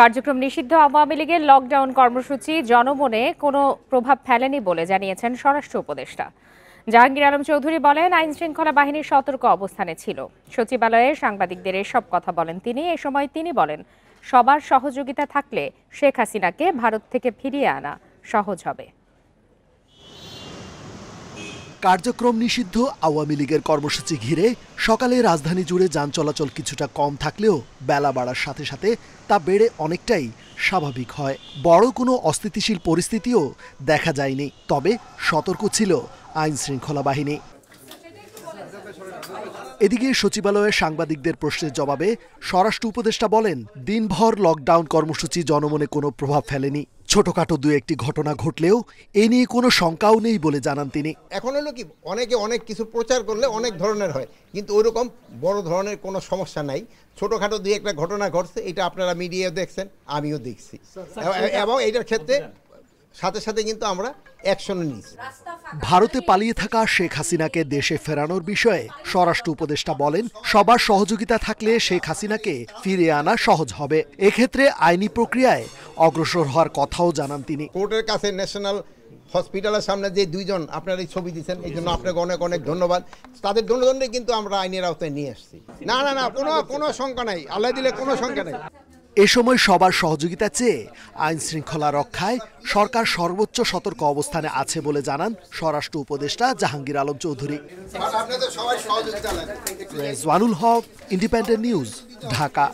কার্যক্রম নিষিদ্ধ আওয়ামী লীগের লকডাউন কর্মসূচি জনমনে কোনো প্রভাব ফেলেনি বলে জানিয়েছেন স্বরাষ্ট্র উপদেষ্টা। জাহাঙ্গীর আলম চৌধুরী বলেন, আইন শৃঙ্খলা বাহিনী সতর্ক অবস্থানে ছিল। সচিবালয়ে সাংবাদিকদের এসব কথা বলেন তিনি। এ সময় তিনি বলেন, সবার সহযোগিতা থাকলে শেখ হাসিনাকে ভারত থেকে ফিরিয়ে আনা সহজ হবে। কার্যক্রম নিষিদ্ধ আওয়ামী লীগের কর্মসূচি ঘিরে সকালে রাজধানী জুড়ে যান চলাচল কিছুটা কম থাকলেও বেলা বাড়ার সাথে সাথে তা বেড়ে অনেকটাই স্বাভাবিক হয়। বড় কোনো অস্থিতিশীল পরিস্থিতিও দেখা যায়নি, তবে সতর্ক ছিল আইন শৃঙ্খলা বাহিনী। এদিকে সচিবালয়ে সাংবাদিকদের প্রশ্নের জবাবে স্বরাষ্ট্র উপদেষ্টা বলেন, দিনভর লকডাউন কর্মসূচি জনমনে কোনো প্রভাব ফেলেনি। ছোটখাটো দু একটি ঘটনা ঘটলেও এ নিয়ে কোনো শঙ্কাও নেই বলে জানান তিনি। এখন হলো কি, অনেকে অনেক কিছু প্রচার করলে অনেক ধরনের হয়, কিন্তু ওইরকম বড় ধরনের কোনো সমস্যা নাই। ছোটখাটো দুই একটা ঘটনা ঘটছে, এটা আপনারা মিডিয়ায় দেখছেন, আমিও দেখছি, এবং এইটার ক্ষেত্রে সাথে সাথে কিন্তু আমরা অ্যাকশনও নিয়েছি। ভারতে পালিয়ে থাকা শেখ হাসিনাকে দেশে ফেরানোর বিষয়ে স্বরাষ্ট্র উপদেষ্টা বলেন, সবার সহযোগিতা থাকলে শেখ হাসিনাকে ফিরিয়ে আনা সহজ হবে। এক্ষেত্রে আইনি প্রক্রিয়ায় অগ্রসর হওয়ার কথাও জানান তিনি। কোর্টের কাছে ন্যাশনাল হসপিটালের সামনে যে দুইজন আপনারা এই ছবি দিচ্ছেন, এই জন্য আপনাকে অনেক অনেক ধন্যবাদ। তাদের দণ্ডদণ্ডে কিন্তু আমরা আইনের আওতায় নিয়ে আসছি। না না না, কোনো শঙ্কা নাই, আল্লাহ দিলে কোনো শঙ্কা নাই। এ সময় সবার সহযোগিতা চেয়ে আইন শৃঙ্খলা রক্ষায় সরকার সর্বোচ্চ সতর্ক অবস্থানে আছে বলে জানান স্বরাষ্ট্র উপদেষ্টা জাহাঙ্গীর আলম চৌধুরী। আপনাদের সবাই সহযোগিতা লাগে। রেজওয়ানুল হক, ইন্ডিপেন্ডেন্ট নিউজ, ঢাকা।